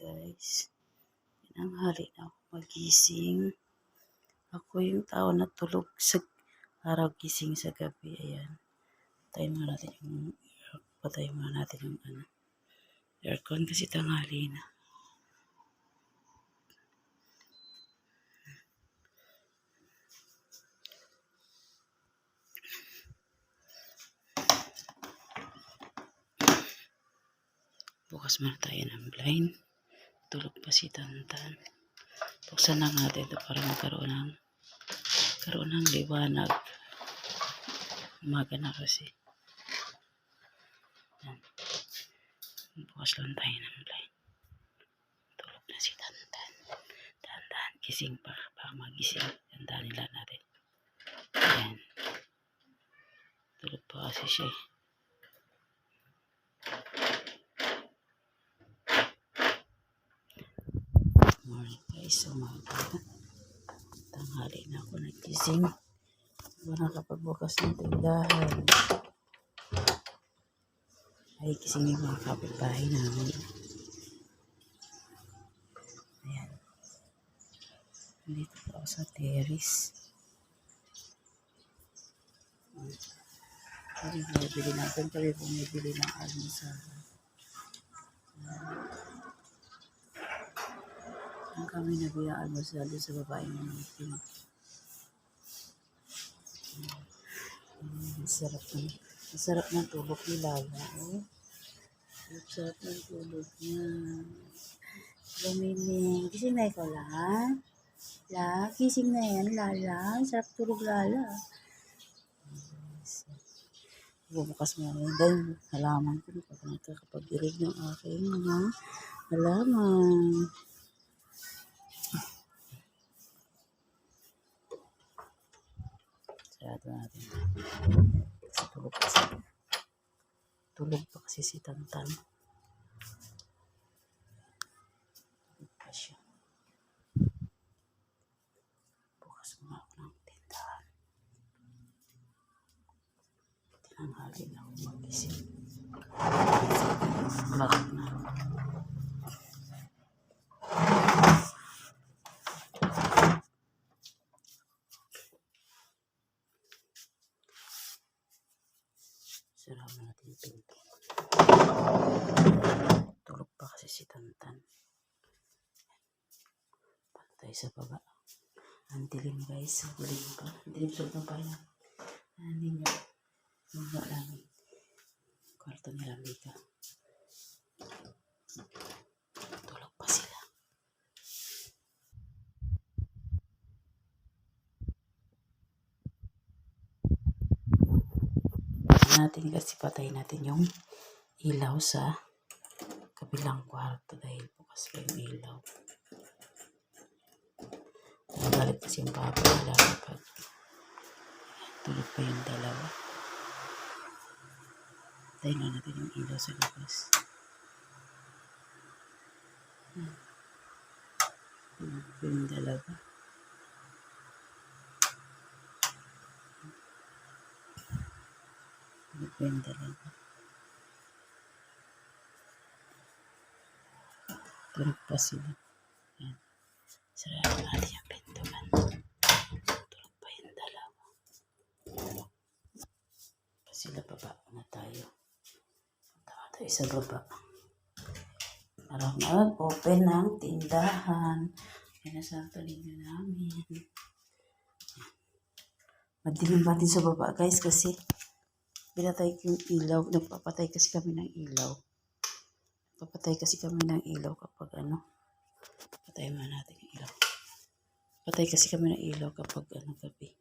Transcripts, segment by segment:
guys. Tinanghali na ako magising. Ako yung tao na tulog sa araw, gising sa gabi. Ayan. Patay muna natin yung aircon kasi tanghali na. Bukas muna tayo ng blind. Tulog pa si Tantan. Buksan lang natin ito para magkaroon ng liwanag. Umaga na kasi. Yan. Bukas lang tayo ng blind. Tulog na si Tantan. Tantan, gising pa. Baka magising. Tantan nila natin. Yan. Tulog pa kasi siya. Morning guys, umaga. Tanghali na ako nagising. Wala nakapagbukas ng tindahan. Ay, gising yung mga kapitbahay namin. Ayan. Dito po ako sa terrace. Kami bumibili ng almusal. Ang kami nabili ng almusal sa babae namin. Masarap ng tulog ni Lala. Masarap ng tulog niya. Lumiling. Gising na ikaw, La? La, gising na yan, Lala. Sarap tulog, Lala. Bubukas mo rin. Dahil halaman ko pag nakakapag-irig ng aking mga halaman. Sarado natin. Tulog pa kasi si Tantan. Tulog pa siya. Bukas mo ako ng tindahan. Tinanghali na ako magising. Bakit na? Sarado natin yung pinto. Tulog pa kasi si Tantan. Patay sa baba. Ang dilim guys. Ang dilim pa. Ang dilim sa baba na. Ninyo. Mga lang. Kwarto nila Mika. Tulog pa sila. Natin kasi patay natin yung ilaw sa kabilang kwarto dahil bukas pa yung ilaw. Nagalit kasi yung papa nila kapag tulog pa yung dalawa. Patay na natin yung ilaw sa labas. Tulog pa yung dalawa. Tulog pa yung dalawa. Tulog pa sila. Yan. Sarado natin yung pintuan. Tulog pa yung dalawa. Pa sila, baba na tayo. Punta tayo sa baba. Para mag-open ng tindahan. Yan na sa talinyo namin. Madilim natin sa baba guys kasi pinatay yung ilaw. Nagpapatay kasi kami ng ilaw. Papatay kasi kami ng ilaw kapag patay mo natin yung ilaw. Patay kasi kami ng ilaw kapag gabi.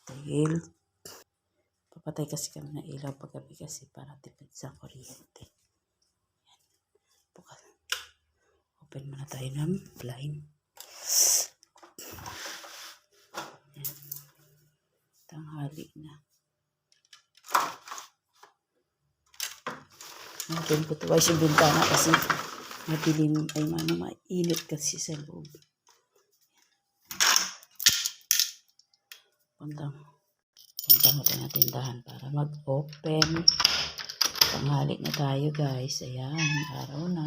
Dahil papatay kasi kami ng ilaw pag gabi kasi para tipid sa kuryente. Yan. Bukas. Open muna tayo ng blind. Yan. Tanghali na. Natin ko tuwais yung bintana kasi madilim ay mainit kasi sa loob. Punta mo tayo na tindahan para mag-open. Tanghali na tayo guys. Ayan, araw na.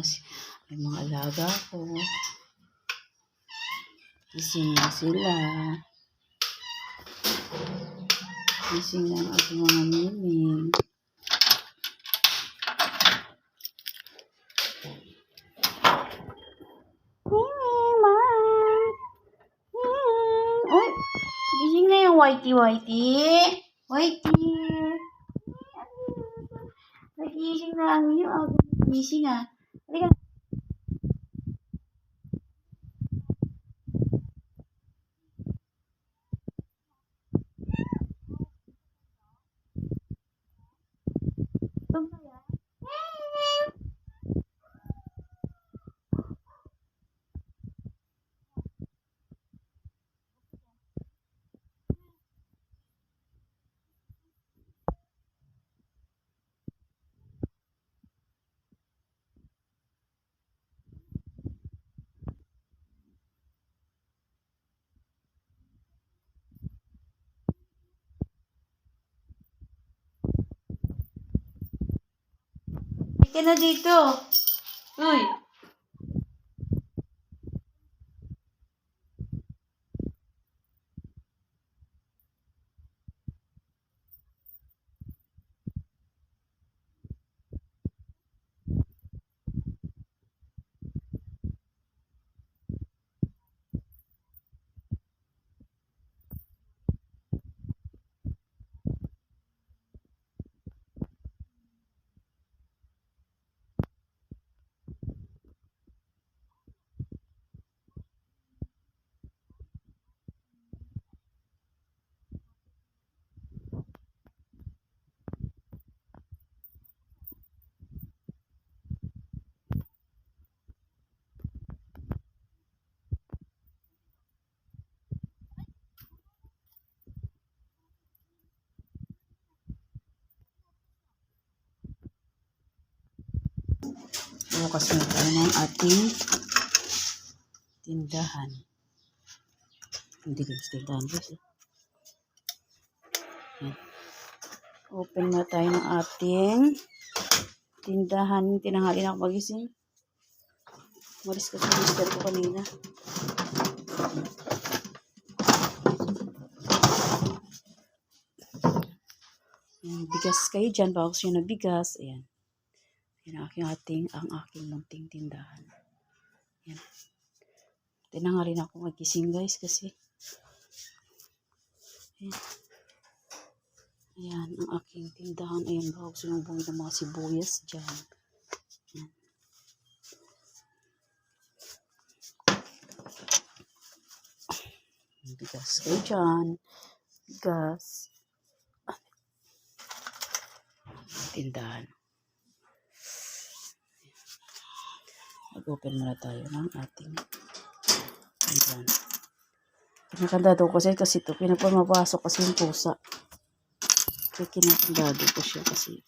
Yung mga alaga ko. Gising na sila. Gising na ang aking mga miming. Uy! Gising na yung Whitey. Whitey! Nagising na ang iyo. Gising ah. Halika. Halika na dito. Uy! Bukas na tayo ng ating tindahan. Hindi ko sa tindahan guys. Open na tayo ng ating tindahan. Tinanghali na ako magising. Maris kasi mister ko kanina. Bigas kayo dyan. Bago siya na bigas. Ayan. Yan ang aking munting tindahan. Yan. Tinanghali na ako magising guys kasi. Ayan, ang aking tindahan. Ayan, bago siya ng bumili ng mga sibuyas dyan. Ayan. Bigas kayo dyan. Bigas. Tindahan. Mag-open muna tayo ng ating tindahan. Kinakandado ko kasi ito. Pinapamapasok kasi yung pusa. Kaya kinakandado ko siya kasi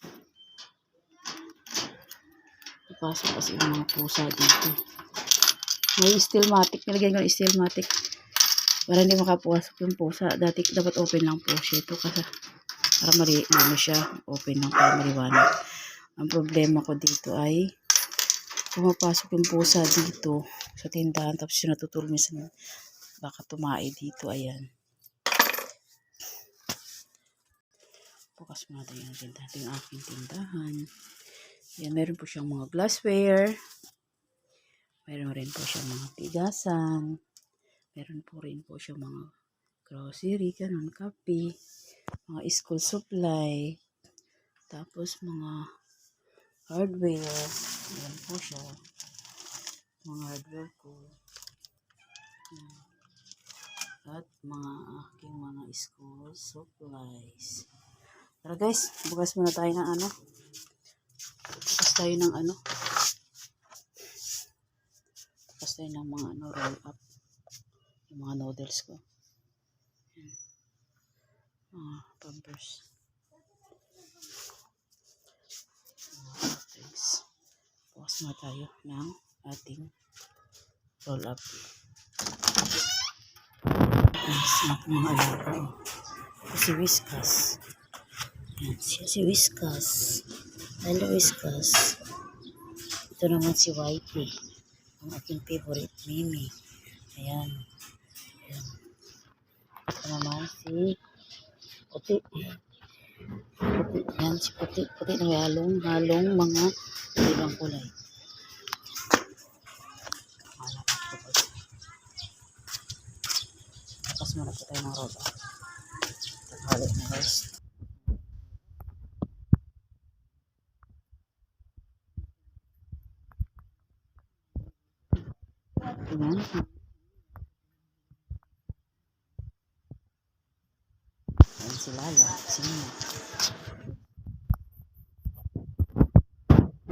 napasok kasi yung mga pusa dito. May stillmatic. Nilagyan ko ng stillmatic para hindi makapasok yung pusa. Dati dapat open lang po siya. Ito kasi para siya. Open lang para maliwanag. Ang problema ko dito ay pumapasok yung pusa dito sa tindahan. Tapos yung natutulog minsan baka tumae dito. Ayan. Bukas muna tayo yung tindahan. Ito yung aking tindahan. Ayan, meron po siyang mga glassware. Meron rin po siyang mga tigasan. Meron po rin po siyang mga grocery, ganun, kape, mga school supply, tapos mga hardware. Ayan po siya. Mga hardware ko. At mga aking mga school supplies. Tara guys, bukas muna tayo ng ano. Bukas tayo ng ano. Bukas tayo ng mga ano, roll up. Yung mga noodles ko. Ayan. Mga pampers. Bukas muna tayo ng ating roll up. Mga alaga. Si Whiskas. Yan siya si Whiskas. Hello Whiskas. Ito naman si Whitey. Ang aking favorite Mimi. Ayan. Ayan. Ito naman si Puti. Puti. Ayan si Puti. Puti na may halong mga ibang kulay. Tapos muna po tayo ng roda. Takali na guys. Ayan. Ayan si Lala. Sino?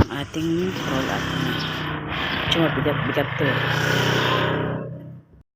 Ang ating roll up. Cuma bigat-bigat to.